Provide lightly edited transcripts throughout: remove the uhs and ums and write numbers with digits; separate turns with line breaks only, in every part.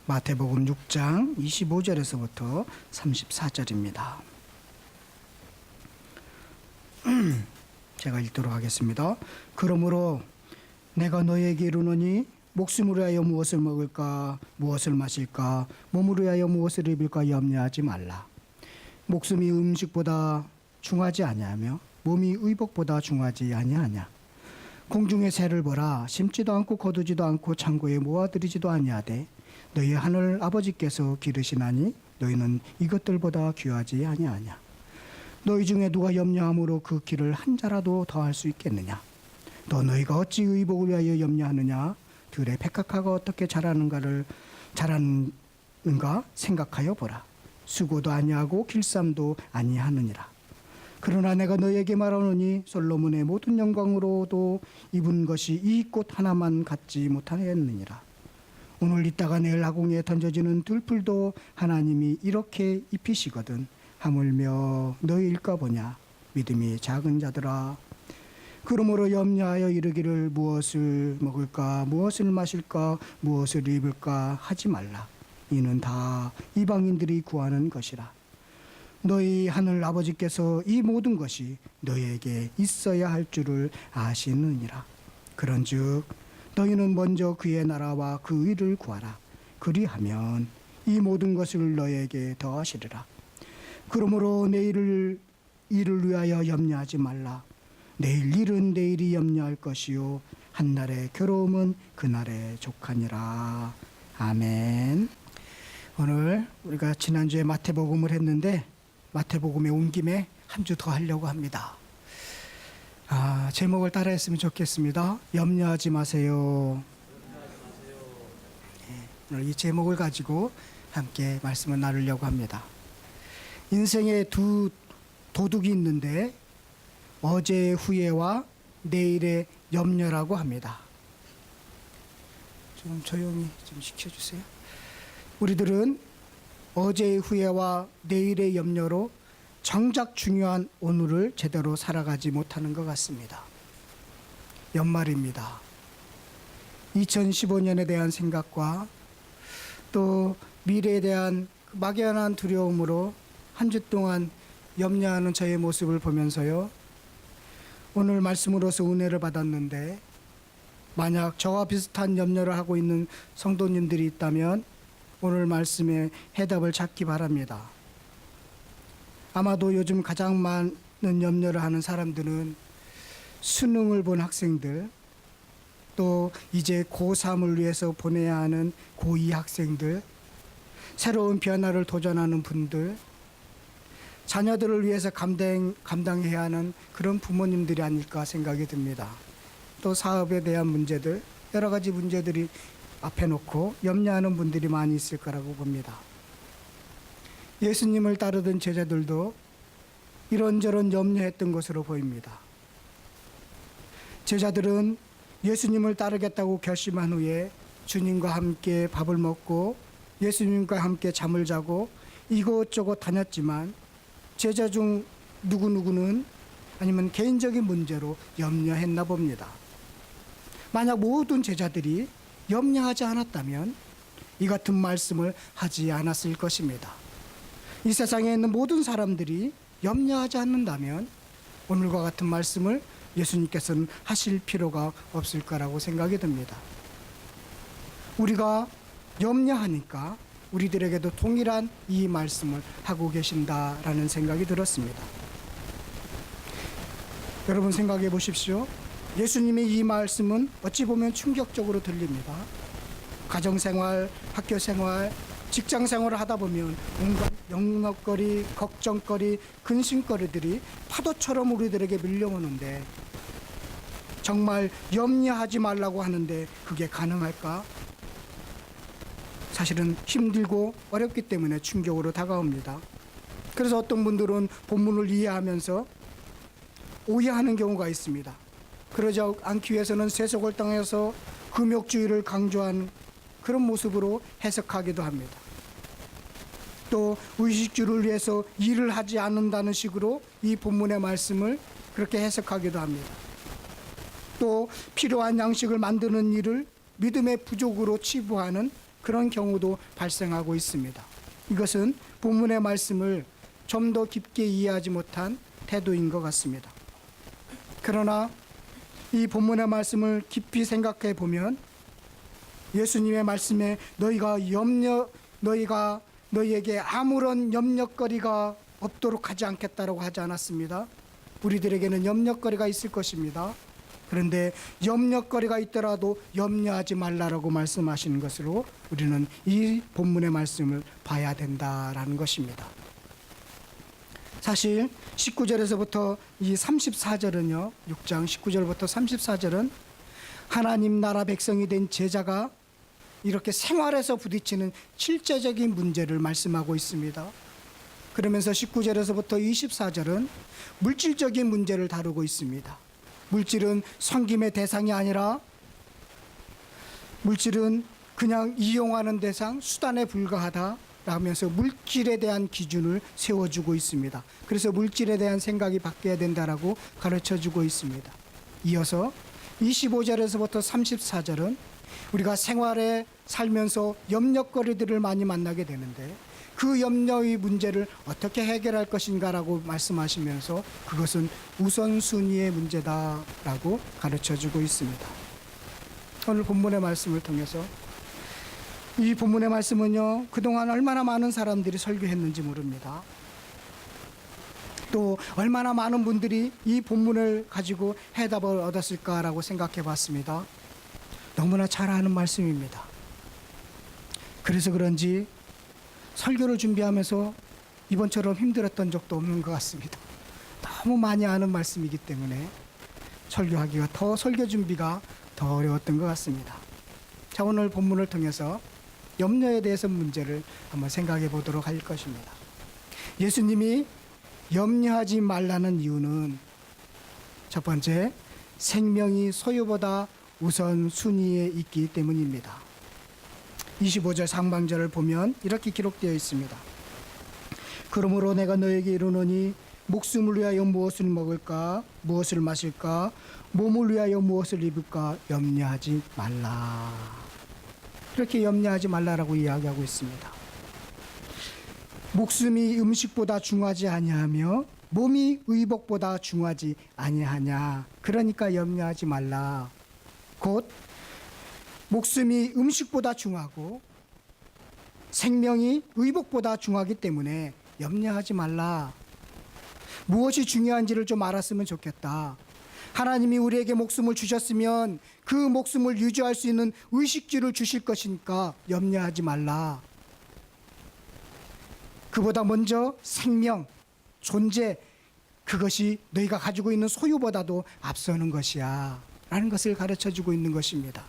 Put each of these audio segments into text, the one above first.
마태복음 6장 25절에서부터 34절입니다. 제가 읽도록 하겠습니다. 그러므로 내가 너에게 이르노니 목숨을 위하여 무엇을 먹을까 무엇을 마실까 몸을 위하여 무엇을 입을까 염려하지 말라. 목숨이 음식보다 중하지 아니하며 몸이 의복보다 중하지 아니하냐. 공중의 새를 보라. 심지도 않고 거두지도 않고 창고에 모아들이지도 아니하되 너희 하늘 아버지께서 기르시나니 너희는 이것들보다 귀하지 아니하냐. 너희 중에 누가 염려함으로 그 길을 한 자라도 더할 수 있겠느냐. 또 너희가 어찌 의복을 위하여 염려하느냐. 들의 백합화가 어떻게 자라는가 생각하여 보라. 수고도 아니하고 길쌈도 아니하느니라. 그러나 내가 너희에게 말하노니 솔로몬의 모든 영광으로도 입은 것이 이 꽃 하나만 갖지 못하였느니라. 오늘 있다가 내일 하공에 던져지는 들풀도 하나님이 이렇게 입히시거든 하물며 너희일까 보냐. 믿음이 작은 자들아. 그러므로 염려하여 이르기를 무엇을 먹을까 무엇을 마실까 무엇을 입을까 하지 말라. 이는 다 이방인들이 구하는 것이라. 너희 하늘 아버지께서 이 모든 것이 너희에게 있어야 할 줄을 아시느니라. 그런즉 너희는 먼저 그의 나라와 그 의를 구하라. 그리하면 이 모든 것을 너희에게 더하시리라. 그러므로 내일을 위하여 염려하지 말라. 내일 일은 내일이 염려할 것이요 한날의 괴로움은 그날의 족하니라. 아멘. 오늘 우리가 지난주에 마태복음을 했는데 마태복음에 온 김에 한 주 더 하려고 합니다. 제목을 따라했으면 좋겠습니다. 염려하지 마세요. 오늘 이 제목을 가지고 함께 말씀을 나누려고 합니다. 인생에 두 도둑이 있는데 어제의 후회와 내일의 염려라고 합니다. 좀 조용히 좀 시켜주세요. 우리들은 어제의 후회와 내일의 염려로 정작 중요한 오늘을 제대로 살아가지 못하는 것 같습니다. 연말입니다. 2015년에 대한 생각과 또 미래에 대한 막연한 두려움으로 한 주 동안 염려하는 저의 모습을 보면서요. 오늘 말씀으로서 은혜를 받았는데 만약 저와 비슷한 염려를 하고 있는 성도님들이 있다면 오늘 말씀에 해답을 찾기 바랍니다. 아마도 요즘 가장 많은 염려를 하는 사람들은 수능을 본 학생들, 또 이제 고3을 위해서 보내야 하는 고2 학생들, 새로운 변화를 도전하는 분들, 자녀들을 위해서 감당해야 하는 그런 부모님들이 아닐까 생각이 듭니다. 또 사업에 대한 문제들, 여러 가지 문제들이 앞에 놓고 염려하는 분들이 많이 있을 거라고 봅니다. 예수님을 따르던 제자들도 이런저런 염려했던 것으로 보입니다. 제자들은 예수님을 따르겠다고 결심한 후에 주님과 함께 밥을 먹고 예수님과 함께 잠을 자고 이곳저곳 다녔지만 제자 중 누구누구는 아니면 개인적인 문제로 염려했나 봅니다. 만약 모든 제자들이 염려하지 않았다면 이 같은 말씀을 하지 않았을 것입니다. 이 세상에 있는 모든 사람들이 염려하지 않는다면 오늘과 같은 말씀을 예수님께서는 하실 필요가 없을 거라고 생각이 듭니다. 우리가 염려하니까 우리들에게도 동일한 이 말씀을 하고 계신다라는 생각이 들었습니다. 여러분 생각해 보십시오. 예수님의 이 말씀은 어찌 보면 충격적으로 들립니다. 가정생활, 학교생활, 직장생활을 하다 보면 온갖 영역거리, 걱정거리, 근심거리들이 파도처럼 우리들에게 밀려오는데 정말 염려하지 말라고 하는데 그게 가능할까? 사실은 힘들고 어렵기 때문에 충격으로 다가옵니다. 그래서 어떤 분들은 본문을 이해하면서 오해하는 경우가 있습니다. 그러지 않기 위해서는 세속을 땅에서 금욕주의를 강조한 그런 모습으로 해석하기도 합니다. 또 의식주를 위해서 일을 하지 않는다는 식으로 이 본문의 말씀을 그렇게 해석하기도 합니다. 또 필요한 양식을 만드는 일을 믿음의 부족으로 치부하는 그런 경우도 발생하고 있습니다. 이것은 본문의 말씀을 좀 더 깊게 이해하지 못한 태도인 것 같습니다. 그러나 이 본문의 말씀을 깊이 생각해 보면 예수님의 말씀에 너희가 너희에게 아무런 염려거리가 없도록 하지 않겠다라고 하지 않았습니다. 우리들에게는 염려거리가 있을 것입니다. 그런데 염려거리가 있더라도 염려하지 말라라고 말씀하시는 것으로 우리는 이 본문의 말씀을 봐야 된다라는 것입니다. 사실 19절에서부터 이 34절은요, 6장 19절부터 34절은 하나님 나라 백성이 된 제자가 이렇게 생활에서 부딪히는 실제적인 문제를 말씀하고 있습니다. 그러면서 19절에서부터 24절은 물질적인 문제를 다루고 있습니다. 물질은 섬김의 대상이 아니라 물질은 그냥 이용하는 대상, 수단에 불과하다 라면서 물질에 대한 기준을 세워주고 있습니다. 그래서 물질에 대한 생각이 바뀌어야 된다라고 가르쳐주고 있습니다. 이어서 25절에서부터 34절은 우리가 생활에 살면서 염려거리들을 많이 만나게 되는데 그 염려의 문제를 어떻게 해결할 것인가라고 말씀하시면서 그것은 우선순위의 문제다라고 가르쳐주고 있습니다. 오늘 본문의 말씀을 통해서 이 본문의 말씀은요, 그동안 얼마나 많은 사람들이 설교했는지 모릅니다. 또 얼마나 많은 분들이 이 본문을 가지고 해답을 얻었을까라고 생각해 봤습니다. 너무나 잘 아는 말씀입니다. 그래서 그런지 설교를 준비하면서 이번처럼 힘들었던 적도 없는 것 같습니다. 너무 많이 아는 말씀이기 때문에 설교 준비가 더 어려웠던 것 같습니다. 자, 오늘 본문을 통해서 염려에 대해서 문제를 한번 생각해 보도록 할 것입니다. 예수님이 염려하지 말라는 이유는 첫 번째, 생명이 소유보다 우선 순위에 있기 때문입니다. 25절 상반절을 보면 이렇게 기록되어 있습니다. 그러므로 내가 너에게 이르노니 목숨을 위하여 무엇을 먹을까, 무엇을 마실까, 몸을 위하여 무엇을 입을까 염려하지 말라. 이렇게 염려하지 말라라고 이야기하고 있습니다. 목숨이 음식보다 중하지 아니하며 몸이 의복보다 중하지 아니하냐. 그러니까 염려하지 말라. 곧 목숨이 음식보다 중하고 생명이 의복보다 중하기 때문에 염려하지 말라. 무엇이 중요한지를 좀 알았으면 좋겠다. 하나님이 우리에게 목숨을 주셨으면 그 목숨을 유지할 수 있는 의식주를 주실 것이니까 염려하지 말라. 그보다 먼저 생명, 존재, 그것이 너희가 가지고 있는 소유보다도 앞서는 것이야 라는 것을 가르쳐주고 있는 것입니다.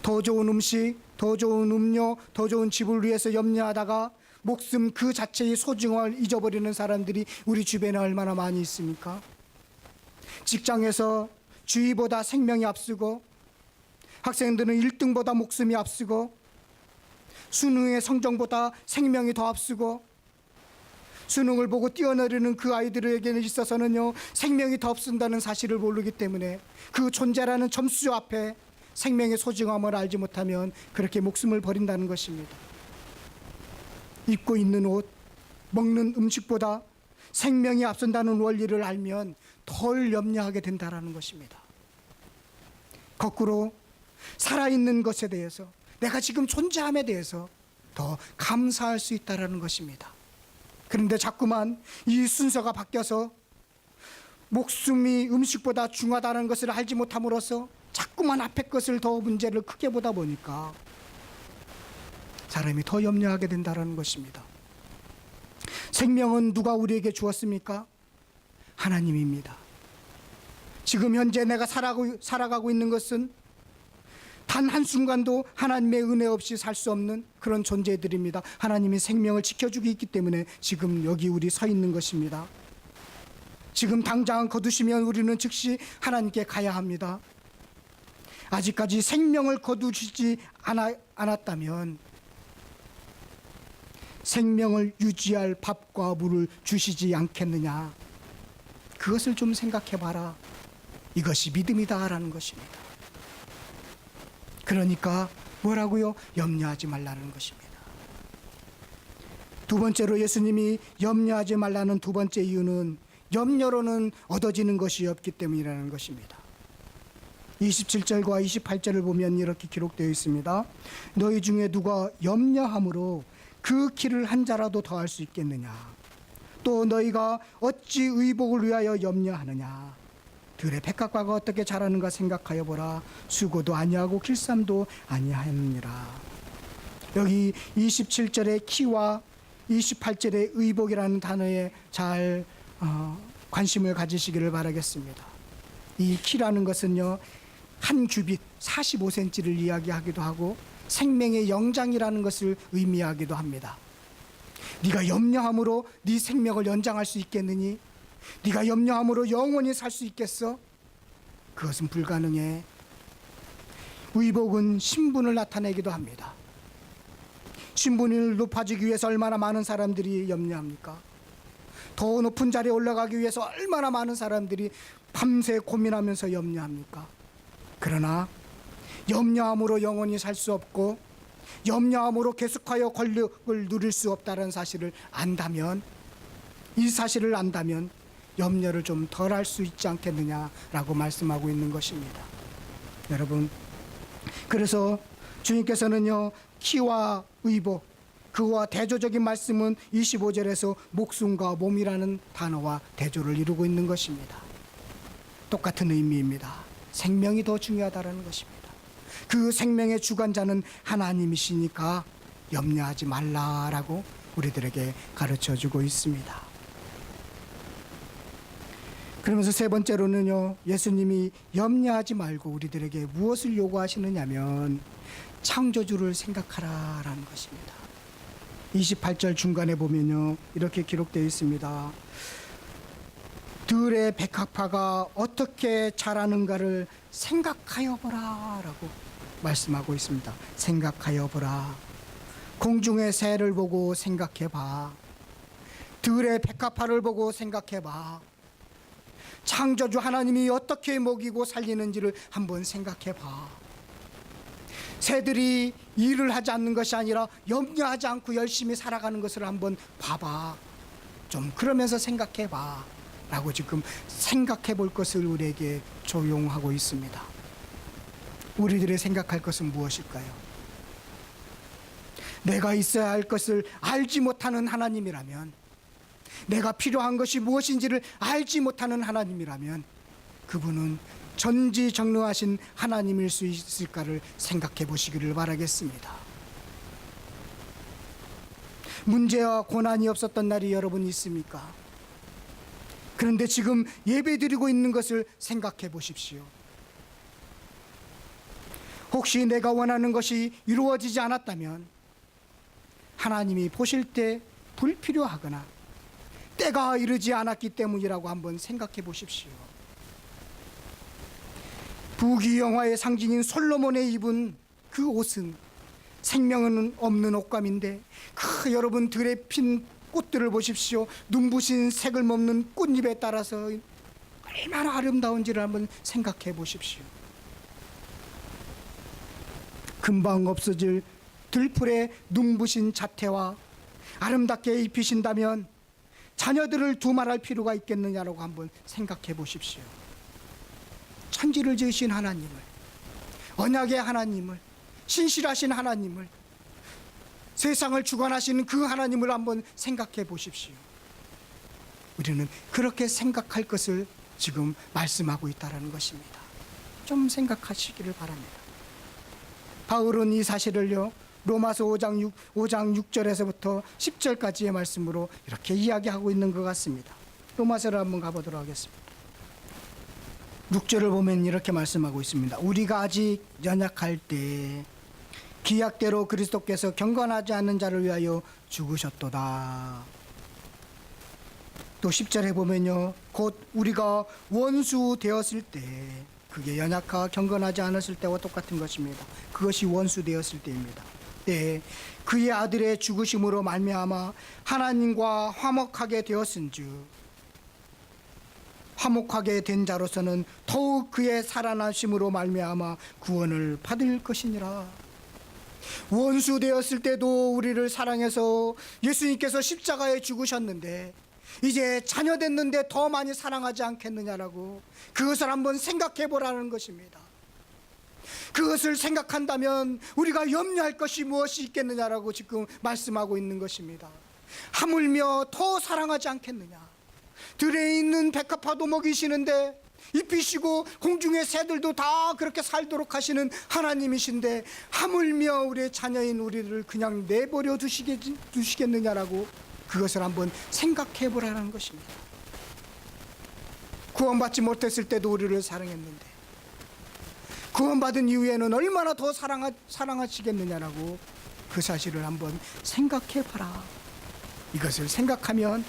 더 좋은 음식, 더 좋은 음료, 더 좋은 집을 위해서 염려하다가 목숨 그 자체의 소중함을 잊어버리는 사람들이 우리 주변에 얼마나 많이 있습니까? 직장에서 주의보다 생명이 앞서고 학생들은 1등보다 목숨이 앞서고 수능의 성적보다 생명이 더 앞서고 수능을 보고 뛰어내리는 그 아이들에게 있어서는요, 생명이 더 앞선다는 사실을 모르기 때문에 그 존재라는 점수 앞에 생명의 소중함을 알지 못하면 그렇게 목숨을 버린다는 것입니다. 입고 있는 옷, 먹는 음식보다 생명이 앞선다는 원리를 알면 덜 염려하게 된다는 것입니다. 거꾸로 살아있는 것에 대해서, 내가 지금 존재함에 대해서 더 감사할 수 있다는 것입니다. 그런데 자꾸만 이 순서가 바뀌어서 목숨이 음식보다 중하다는 것을 알지 못함으로써 자꾸만 앞에 것을 더 문제를 크게 보다 보니까 사람이 더 염려하게 된다는 것입니다. 생명은 누가 우리에게 주었습니까? 하나님입니다. 지금 현재 내가 살아가고 있는 것은 단 한순간도 하나님의 은혜 없이 살 수 없는 그런 존재들입니다. 하나님이 생명을 지켜주고 있기 때문에 지금 여기 우리 서 있는 것입니다. 지금 당장 거두시면 우리는 즉시 하나님께 가야 합니다. 아직까지 생명을 거두시지 않았다면 생명을 유지할 밥과 물을 주시지 않겠느냐. 그것을 좀 생각해 봐라. 이것이 믿음이다라는 것입니다. 그러니까 뭐라고요? 염려하지 말라는 것입니다. 두 번째로 예수님이 염려하지 말라는 두 번째 이유는 염려로는 얻어지는 것이 없기 때문이라는 것입니다. 27절과 28절을 보면 이렇게 기록되어 있습니다. 너희 중에 누가 염려함으로 그 길을 한 자라도 더할 수 있겠느냐? 또 너희가 어찌 의복을 위하여 염려하느냐? 들의 백합과가 어떻게 자라는가 생각하여 보라. 수고도 아니하고 길쌈도 아니하느니라. 여기 27절의 키와 28절의 의복이라는 단어에 잘 관심을 가지시기를 바라겠습니다. 이 키라는 것은요, 한 규빗 45cm를 이야기하기도 하고 생명의 영장이라는 것을 의미하기도 합니다. 네가 염려함으로 네 생명을 연장할 수 있겠느니? 네가 염려함으로 영원히 살 수 있겠어? 그것은 불가능해. 의복은 신분을 나타내기도 합니다. 신분이 높아지기 위해서 얼마나 많은 사람들이 염려합니까? 더 높은 자리에 올라가기 위해서 얼마나 많은 사람들이 밤새 고민하면서 염려합니까? 그러나 염려함으로 영원히 살 수 없고 염려함으로 계속하여 권력을 누릴 수 없다는 사실을 안다면, 이 사실을 안다면 염려를 좀 덜 할 수 있지 않겠느냐라고 말씀하고 있는 것입니다. 여러분, 그래서 주님께서는요, 키와 의복, 그와 대조적인 말씀은 25절에서 목숨과 몸이라는 단어와 대조를 이루고 있는 것입니다. 똑같은 의미입니다. 생명이 더 중요하다는 것입니다. 그 생명의 주관자는 하나님이시니까 염려하지 말라라고 우리들에게 가르쳐주고 있습니다. 그러면서 세 번째로는요, 예수님이 염려하지 말고 우리들에게 무엇을 요구하시느냐면 창조주를 생각하라라는 것입니다. 28절 중간에 보면요, 이렇게 기록되어 있습니다. 들의 백합화가 어떻게 자라는가를 생각하여 보라 라고 말씀하고 있습니다. 생각하여 보라. 공중의 새를 보고 생각해 봐. 들의 백합화를 보고 생각해 봐. 창조주 하나님이 어떻게 먹이고 살리는지를 한번 생각해 봐. 새들이 일을 하지 않는 것이 아니라 염려하지 않고 열심히 살아가는 것을 한번 봐봐. 좀 그러면서 생각해 봐 라고 지금 생각해 볼 것을 우리에게 조용하고 있습니다. 우리들의 생각할 것은 무엇일까요? 내가 있어야 할 것을 알지 못하는 하나님이라면, 내가 필요한 것이 무엇인지를 알지 못하는 하나님이라면 그분은 전지전능하신 하나님일 수 있을까를 생각해 보시기를 바라겠습니다. 문제와 고난이 없었던 날이 여러분 있습니까? 그런데 지금 예배드리고 있는 것을 생각해 보십시오. 혹시 내가 원하는 것이 이루어지지 않았다면 하나님이 보실 때 불필요하거나 때가 이르지 않았기 때문이라고 한번 생각해 보십시오. 부귀영화의 상징인 솔로몬의 입은 그 옷은 생명은 없는 옷감인데, 여러분 들에 핀 꽃들을 보십시오. 눈부신 색을 먹는 꽃잎에 따라서 얼마나 아름다운지를 한번 생각해 보십시오. 금방 없어질 들풀의 눈부신 자태와 아름답게 입히신다면 자녀들을 두말할 필요가 있겠느냐라고 한번 생각해 보십시오. 천지를 지으신 하나님을, 언약의 하나님을, 신실하신 하나님을, 세상을 주관하시는 그 하나님을 한번 생각해 보십시오. 우리는 그렇게 생각할 것을 지금 말씀하고 있다는 것입니다. 좀 생각하시기를 바랍니다. 바울은 이 사실을요, 로마서 5장 6절에서부터 10절까지의 말씀으로 이렇게 이야기하고 있는 것 같습니다. 로마서를 한번 가보도록 하겠습니다. 6절을 보면 이렇게 말씀하고 있습니다. 우리가 아직 연약할 때 기약대로 그리스도께서 경건하지 않는 자를 위하여 죽으셨도다. 또 10절에 보면요, 곧 우리가 원수 되었을 때, 그게 연약하고 경건하지 않았을 때와 똑같은 것입니다. 그것이 원수 되었을 때입니다. 때 그의 아들의 죽으심으로 말미암아 하나님과 화목하게 되었은즉 화목하게 된 자로서는 더욱 그의 살아나심으로 말미암아 구원을 받을 것이니라. 원수 되었을 때도 우리를 사랑해서 예수님께서 십자가에 죽으셨는데 이제 자녀 됐는데 더 많이 사랑하지 않겠느냐라고 그것을 한번 생각해 보라는 것입니다. 그것을 생각한다면 우리가 염려할 것이 무엇이 있겠느냐라고 지금 말씀하고 있는 것입니다. 하물며 더 사랑하지 않겠느냐. 들에 있는 백합화도 먹이시는데 입히시고 공중의 새들도 다 그렇게 살도록 하시는 하나님이신데 하물며 우리의 자녀인 우리를 그냥 내버려 두시겠느냐라고 그것을 한번 생각해 보라는 것입니다. 구원받지 못했을 때도 우리를 사랑했는데 구원받은 이후에는 얼마나 더 사랑하시겠느냐라고 그 사실을 한번 생각해 봐라. 이것을 생각하면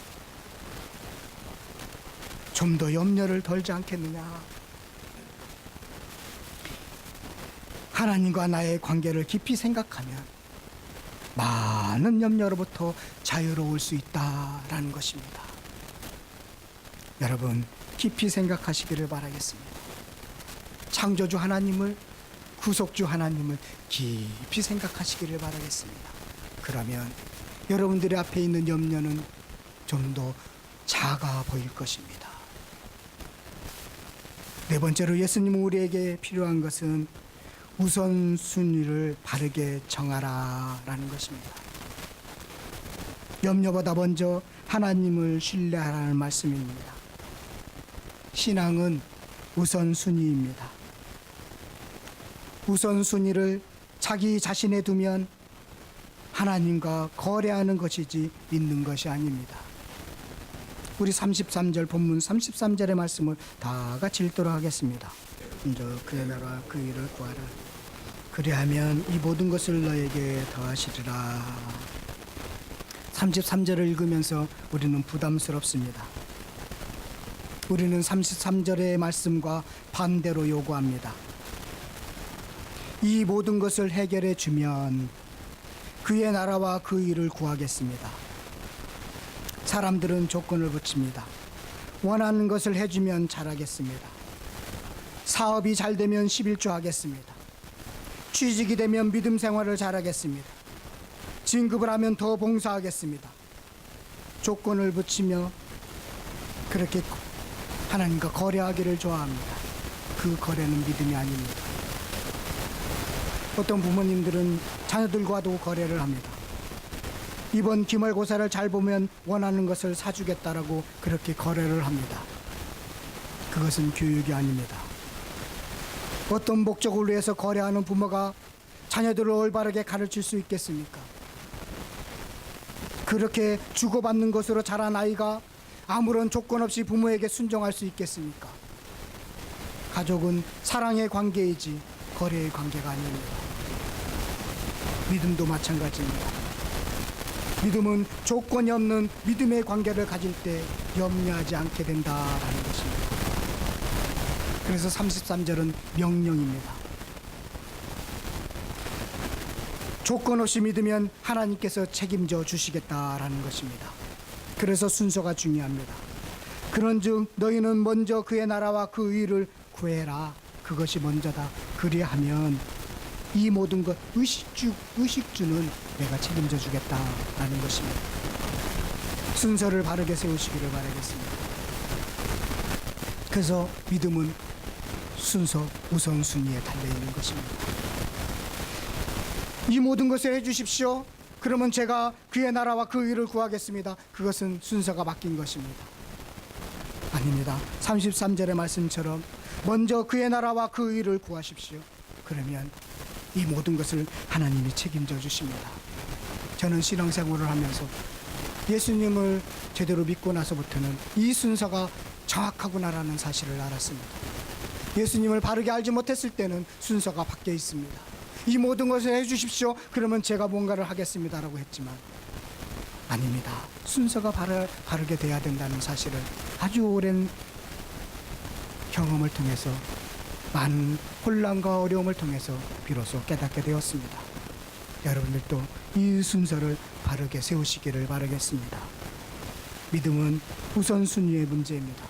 좀 더 염려를 덜지 않겠느냐. 하나님과 나의 관계를 깊이 생각하면 많은 염려로부터 자유로울 수 있다라는 것입니다. 여러분 깊이 생각하시기를 바라겠습니다. 창조주 하나님을, 구속주 하나님을 깊이 생각하시기를 바라겠습니다. 그러면 여러분들의 앞에 있는 염려는 좀 더 작아 보일 것입니다. 네 번째로 예수님은 우리에게 필요한 것은 우선순위를 바르게 정하라라는 것입니다. 염려보다 먼저 하나님을 신뢰하라는 말씀입니다. 신앙은 우선순위입니다. 우선순위를 자기 자신에 두면 하나님과 거래하는 것이지 믿는 것이 아닙니다. 우리 33절 본문 33절의 말씀을 다 같이 읽도록 하겠습니다. 먼저 그의 나라와 그 일을 구하라. 그리하면 이 모든 것을 너에게 더하시리라. 33절을 읽으면서 우리는 부담스럽습니다. 우리는 33절의 말씀과 반대로 요구합니다. 이 모든 것을 해결해 주면 그의 나라와 그 일을 구하겠습니다. 사람들은 조건을 붙입니다. 원하는 것을 해주면 잘하겠습니다. 사업이 잘 되면 11조 하겠습니다. 취직이 되면 믿음 생활을 잘하겠습니다. 진급을 하면 더 봉사하겠습니다. 조건을 붙이며 그렇게 하나님과 거래하기를 좋아합니다. 그 거래는 믿음이 아닙니다. 어떤 부모님들은 자녀들과도 거래를 합니다. 이번 기말고사를 잘 보면 원하는 것을 사주겠다라고 그렇게 거래를 합니다. 그것은 교육이 아닙니다. 어떤 목적을 위해서 거래하는 부모가 자녀들을 올바르게 가르칠 수 있겠습니까? 그렇게 주고받는 것으로 자란 아이가 아무런 조건 없이 부모에게 순종할 수 있겠습니까? 가족은 사랑의 관계이지 거래의 관계가 아닙니다. 믿음도 마찬가지입니다. 믿음은 조건이 없는 믿음의 관계를 가질 때 염려하지 않게 된다라는 것입니다. 그래서 33절은 명령입니다. 조건 없이 믿으면 하나님께서 책임져 주시겠다라는 것입니다. 그래서 순서가 중요합니다. 그런즉 너희는 먼저 그의 나라와 그 의를 구해라. 그것이 먼저다. 그리하면 이 모든 것 의식주는 내가 책임져 주겠다라는 것입니다. 순서를 바르게 세우시기를 바라겠습니다. 그래서 믿음은 순서 우선순위에 달려있는 것입니다. 이 모든 것을 해주십시오. 그러면 제가 그의 나라와 그 의를 구하겠습니다. 그것은 순서가 바뀐 것입니다. 아닙니다. 33절의 말씀처럼 먼저 그의 나라와 그 의를 구하십시오. 그러면 이 모든 것을 하나님이 책임져 주십니다. 저는 신앙생활을 하면서 예수님을 제대로 믿고 나서부터는 이 순서가 정확하구나라는 사실을 알았습니다. 예수님을 바르게 알지 못했을 때는 순서가 바뀌어 있습니다. 이 모든 것을 해주십시오. 그러면 제가 뭔가를 하겠습니다라고 했지만 아닙니다. 순서가 바르게 돼야 된다는 사실을 아주 오랜 경험을 통해서 많은 혼란과 어려움을 통해서 비로소 깨닫게 되었습니다. 여러분들도 이 순서를 바르게 세우시기를 바라겠습니다. 믿음은 우선순위의 문제입니다.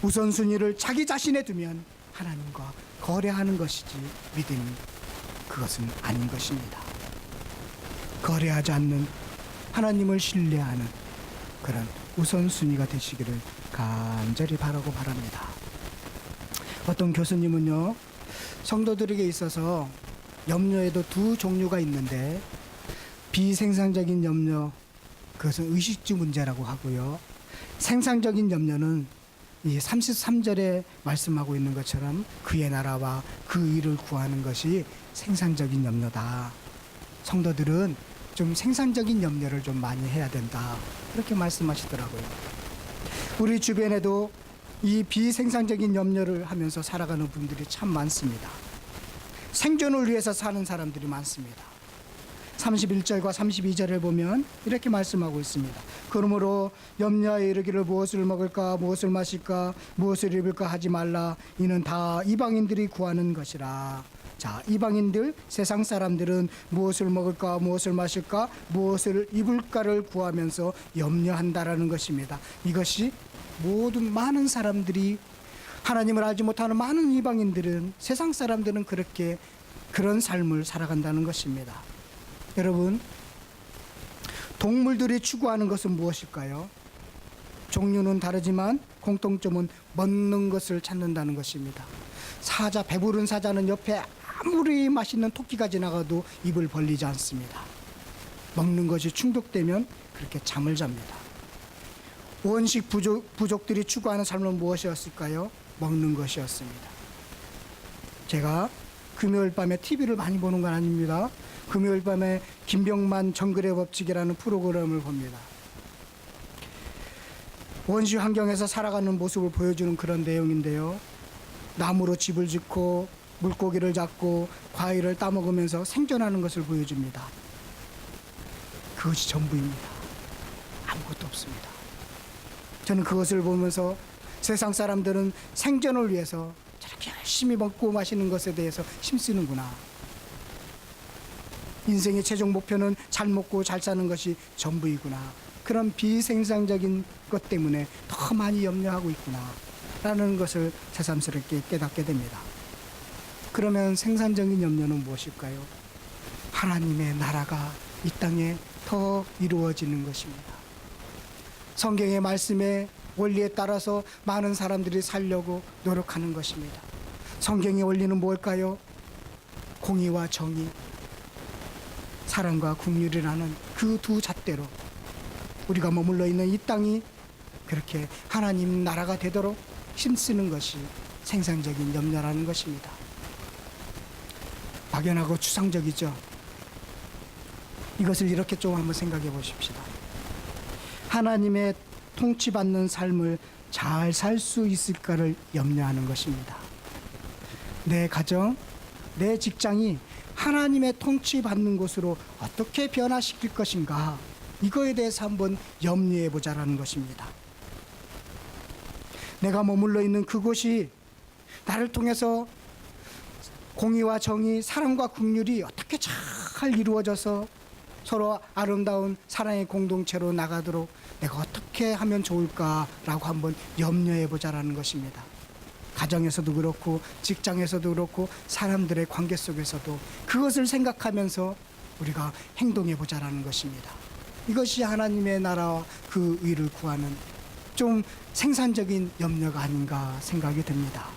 우선순위를 자기 자신에 두면 하나님과 거래하는 것이지 믿음이 그것은 아닌 것입니다. 거래하지 않는, 하나님을 신뢰하는 그런 우선순위가 되시기를 간절히 바라고 바랍니다. 어떤 교수님은요, 성도들에게 있어서 염려에도 두 종류가 있는데, 비생산적인 염려, 그것은 의식주 문제라고 하고요, 생산적인 염려는 이 33절에 말씀하고 있는 것처럼 그의 나라와 그 일을 구하는 것이 생산적인 염려다. 성도들은 좀 생산적인 염려를 좀 많이 해야 된다, 그렇게 말씀하시더라고요. 우리 주변에도 이 비생산적인 염려를 하면서 살아가는 분들이 참 많습니다. 생존을 위해서 사는 사람들이 많습니다. 31절과 32절에 보면 이렇게 말씀하고 있습니다. 그러므로 염려하여 이르기를 무엇을 먹을까 무엇을 마실까 무엇을 입을까 하지 말라. 이는 다 이방인들이 구하는 것이라. 자, 이방인들, 세상 사람들은 무엇을 먹을까 무엇을 마실까 무엇을 입을까를 구하면서 염려한다라는 것입니다. 이것이 모든 많은 사람들이, 하나님을 알지 못하는 많은 이방인들은, 세상 사람들은 그렇게 그런 삶을 살아간다는 것입니다. 여러분, 동물들이 추구하는 것은 무엇일까요? 종류는 다르지만 공통점은 먹는 것을 찾는다는 것입니다. 사자, 배부른 사자는 옆에 아무리 맛있는 토끼가 지나가도 입을 벌리지 않습니다. 먹는 것이 충족되면 그렇게 잠을 잡니다. 원식 부족들이 추구하는 삶은 무엇이었을까요? 먹는 것이었습니다. 제가 금요일 밤에 TV를 많이 보는 건 아닙니다. 금요일 밤에 김병만 정글의 법칙이라는 프로그램을 봅니다. 원시 환경에서 살아가는 모습을 보여주는 그런 내용인데요. 나무로 집을 짓고 물고기를 잡고 과일을 따먹으면서 생존하는 것을 보여줍니다. 그것이 전부입니다. 아무것도 없습니다. 저는 그것을 보면서 세상 사람들은 생존을 위해서 저렇게 열심히 먹고 마시는 것에 대해서 힘쓰는구나. 인생의 최종 목표는 잘 먹고 잘 사는 것이 전부이구나. 그런 비생산적인 것 때문에 더 많이 염려하고 있구나 라는 것을 새삼스럽게 깨닫게 됩니다. 그러면 생산적인 염려는 무엇일까요? 하나님의 나라가 이 땅에 더 이루어지는 것입니다. 성경의 말씀에 원리에 따라서 많은 사람들이 살려고 노력하는 것입니다. 성경의 원리는 뭘까요? 공의와 정의, 사랑과 긍휼이라는 그 두 잣대로 우리가 머물러 있는 이 땅이 그렇게 하나님 나라가 되도록 힘쓰는 것이 생산적인 염려라는 것입니다. 막연하고 추상적이죠. 이것을 이렇게 좀 한번 생각해 보십시다. 하나님의 통치받는 삶을 잘 살 수 있을까를 염려하는 것입니다. 내 가정, 내 직장이 하나님의 통치받는 곳으로 어떻게 변화시킬 것인가, 이거에 대해서 한번 염려해 보자라는 것입니다. 내가 머물러 있는 그곳이 나를 통해서 공의와 정의, 사랑과 긍휼이 어떻게 잘 이루어져서 서로 아름다운 사랑의 공동체로 나가도록 내가 어떻게 하면 좋을까라고 한번 염려해 보자라는 것입니다. 가정에서도 그렇고 직장에서도 그렇고 사람들의 관계 속에서도 그것을 생각하면서 우리가 행동해 보자라는 것입니다. 이것이 하나님의 나라와 그 의를 구하는 좀 생산적인 염려가 아닌가 생각이 듭니다.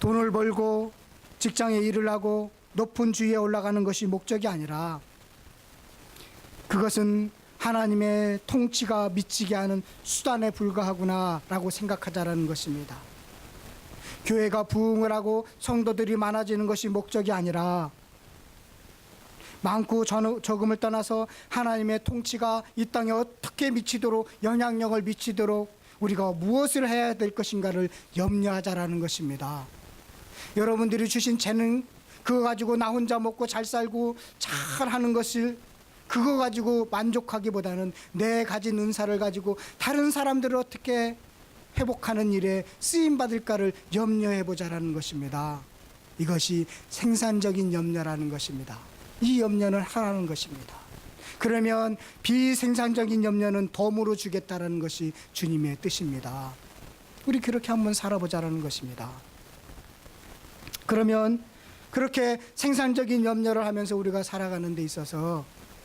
돈을 벌고 직장에 일을 하고 높은 주위에 올라가는 것이 목적이 아니라 그것은 하나님의 통치가 미치게 하는 수단에 불과하구나라고 생각하자라는 것입니다. 교회가 부흥을 하고 성도들이 많아지는 것이 목적이 아니라 많고 적음을 떠나서 하나님의 통치가 이 땅에 어떻게 미치도록, 영향력을 미치도록 우리가 무엇을 해야 될 것인가를 염려하자라는 것입니다. 여러분들이 주신 재능, 그거 가지고 나 혼자 먹고 잘 살고 잘 하는 것을, 그거 가지고 만족하기보다는 내 가진 은사를 가지고 다른 사람들을 어떻게 회복하는 일에 쓰임받을까를 염려해 보자라는 것입니다. 이것이 생산적인 염려라는 것입니다. 이 염려는 하라는 것입니다. 그러면 비생산적인 염려는 덤으로 주겠다라는 것이 주님의 뜻입니다. 우리 그렇게 한번 살아보자라는 것입니다. 그러면 그렇게 생산적인 염려를 하면서 우리가 살아가는 데 있어서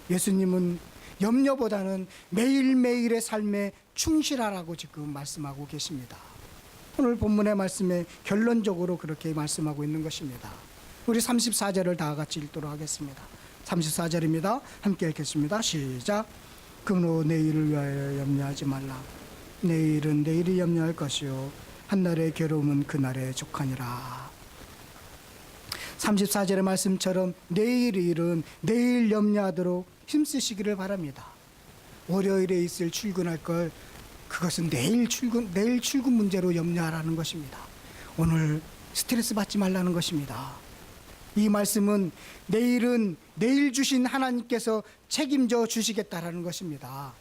예수님은 염려보다는 매일매일의 삶에 충실하라고 지금 말씀하고 계십니다. 오늘 본문의 말씀에 결론적으로 그렇게 말씀하고 있는 것입니다. 우리 34절을 다 같이 읽도록 하겠습니다. 34절입니다. 함께 읽겠습니다. 시작. 그러므로 내일을 위하여 염려하지 말라. 내일은 내일이 염려할 것이요 한날의 괴로움은 그날에 족하니라. 34절의 말씀처럼 내일의 일은 내일 염려하도록 힘쓰시기를 바랍니다. 월요일에 있을 출근할 걸 그것은 내일 출근 문제로 염려하라는 것입니다. 오늘 스트레스 받지 말라는 것입니다. 이 말씀은 내일은 내일 주신 하나님께서 책임져 주시겠다라는 것입니다.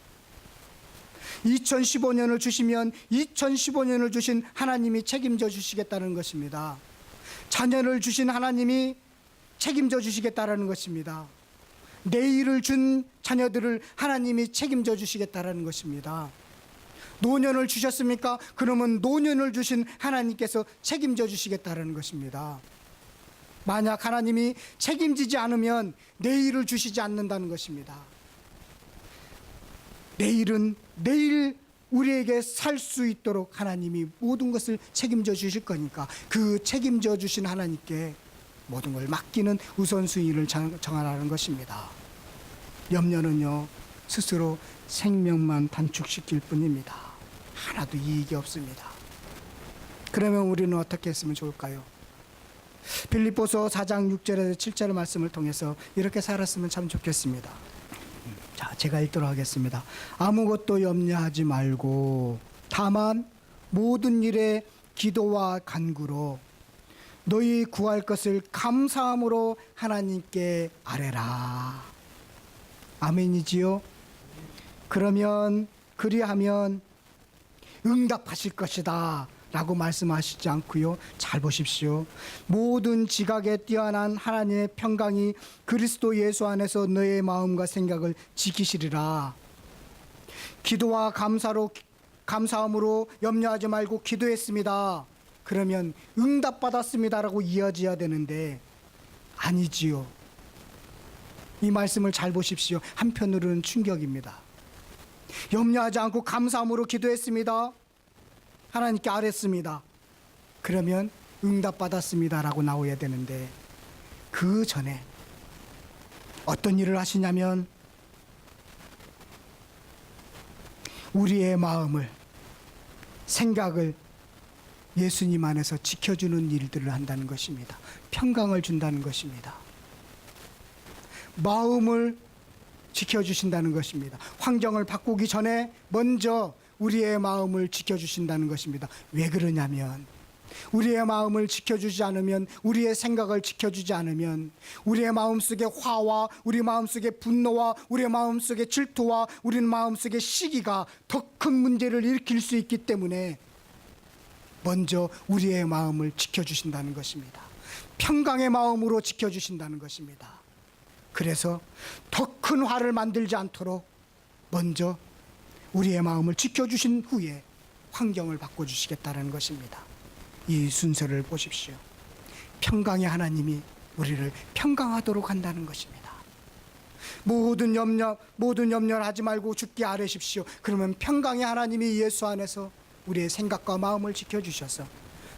2015년을 주시면 2015년을 주신 하나님이 책임져 주시겠다는 것입니다. 자녀를 주신 하나님이 책임져 주시겠다라는 것입니다. 내일을 준 자녀들을 하나님이 책임져 주시겠다라는 것입니다. 노년을 주셨습니까? 그러면 노년을 주신 하나님께서 책임져 주시겠다라는 것입니다. 만약 하나님이 책임지지 않으면 내일을 주시지 않는다는 것입니다. 내일은 내일 우리에게 살 수 있도록 하나님이 모든 것을 책임져 주실 거니까 그 책임져 주신 하나님께 모든 걸 맡기는 우선순위를 정하라는 것입니다. 염려는요, 스스로 생명만 단축시킬 뿐입니다. 하나도 이익이 없습니다. 그러면 우리는 어떻게 했으면 좋을까요? 빌립보서 4장 6절에서 7절의 말씀을 통해서 이렇게 살았으면 참 좋겠습니다. 자, 제가 읽도록 하겠습니다. 아무것도 염려하지 말고 다만 모든 일에 기도와 간구로 너희 구할 것을 감사함으로 하나님께 아뢰라. 아멘이지요? 그러면 그리하면 응답하실 것이다 라고 말씀하시지 않고요. 잘 보십시오. 모든 지각에 뛰어난 하나님의 평강이 그리스도 예수 안에서 너의 마음과 생각을 지키시리라. 기도와 감사함으로 염려하지 말고 기도했습니다. 그러면 응답받았습니다라고 이어져야 되는데 아니지요. 이 말씀을 잘 보십시오. 한편으로는 충격입니다. 염려하지 않고 감사함으로 기도했습니다. 하나님께 아뢰습니다. 그러면 응답받았습니다라고 나와야 되는데 그 전에 어떤 일을 하시냐면 우리의 마음을, 생각을 예수님 안에서 지켜주는 일들을 한다는 것입니다. 평강을 준다는 것입니다. 마음을 지켜주신다는 것입니다. 환경을 바꾸기 전에 먼저 우리의 마음을 지켜주신다는 것입니다. 왜 그러냐면 우리의 마음을 지켜주지 않으면, 우리의 생각을 지켜주지 않으면 우리의 마음속에 화와 우리 마음속에 분노와 우리의 마음속에 질투와 우리 마음속에 시기가 더 큰 문제를 일으킬 수 있기 때문에 먼저 우리의 마음을 지켜주신다는 것입니다. 평강의 마음으로 지켜주신다는 것입니다. 그래서 더 큰 화를 만들지 않도록 먼저 우리의 마음을 지켜주신 후에 환경을 바꿔주시겠다는 것입니다. 이 순서를 보십시오. 평강의 하나님이 우리를 평강하도록 한다는 것입니다. 모든 염려를 하지 말고 주께 아뢰십시오. 그러면 평강의 하나님이 예수 안에서 우리의 생각과 마음을 지켜주셔서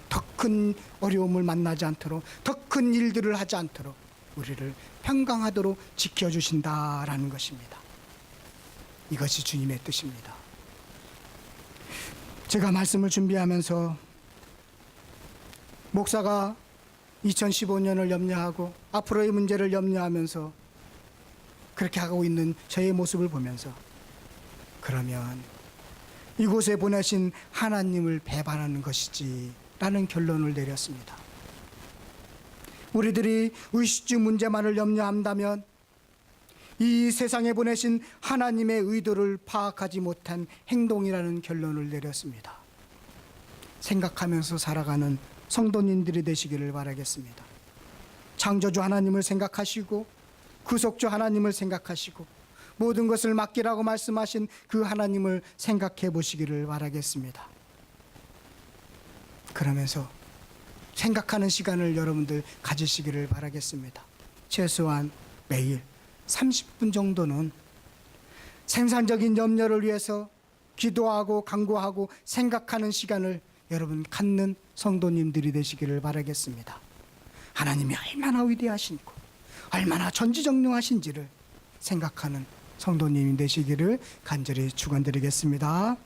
더 큰 어려움을 만나지 않도록, 더 큰 일들을 하지 않도록 우리를 평강하도록 지켜주신다라는 것입니다. 이것이 주님의 뜻입니다. 제가 말씀을 준비하면서 목사가 2015년을 염려하고 앞으로의 문제를 염려하면서 그렇게 하고 있는 저의 모습을 보면서 그러면 이곳에 보내신 하나님을 배반하는 것이지 라는 결론을 내렸습니다. 우리들이 의식주 문제만을 염려한다면 이 세상에 보내신 하나님의 의도를 파악하지 못한 행동이라는 결론을 내렸습니다. 생각하면서 살아가는 성도님들이 되시기를 바라겠습니다. 창조주 하나님을 생각하시고 구속주 하나님을 생각하시고 모든 것을 맡기라고 말씀하신 그 하나님을 생각해 보시기를 바라겠습니다. 그러면서 생각하는 시간을 여러분들 가지시기를 바라겠습니다. 최소한 매일 30분 정도는 생산적인 염려를 위해서 기도하고 간구하고 생각하는 시간을 여러분 갖는 성도님들이 되시기를 바라겠습니다. 하나님이 얼마나 위대하신고 얼마나 전지전능하신지를 생각하는 성도님이 되시기를 간절히 축원드리겠습니다.